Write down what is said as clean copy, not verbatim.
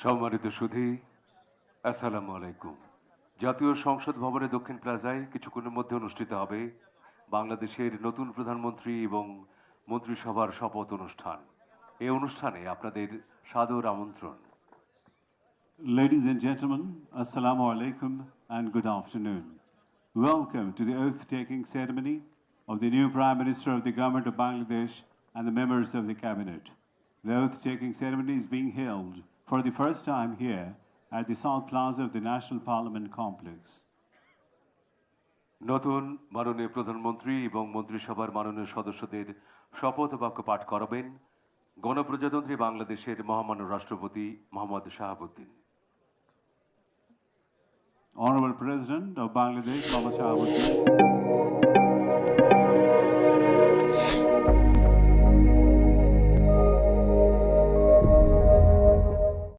সম্মানিত সুধী, আসসালামু আলাইকুম। জাতীয় সংসদ ভবনে দক্ষিণ প্লাজায় কিছুক্ষণের মধ্যে অনুষ্ঠিত হবে বাংলাদেশের নতুন প্রধানমন্ত্রী এবং মন্ত্রিসভার শপথ অনুষ্ঠান। এই অনুষ্ঠানে আপনাদের সাদর আমন্ত্রণ। Ladies and gentlemen, Assalamu alaikum and good afternoon. Welcome to the oath-taking ceremony of the new Prime Minister of the Government of Bangladesh and the members of the Cabinet. The oath-taking ceremony is being held for the first time here at the South Plaza of the National Parliament Complex. নতুন মাননীয় প্রধানমন্ত্রী এবং মন্ত্রিসভার মাননীয় সদস্যদের শপথ বাক্য পাঠ করাবেন গণপ্রজাতন্ত্রী বাংলাদেশের মহামান্য রাষ্ট্রপতি Mohammad Shahabuddin. Honorable President of Bangladesh, Mama Shahabuddin.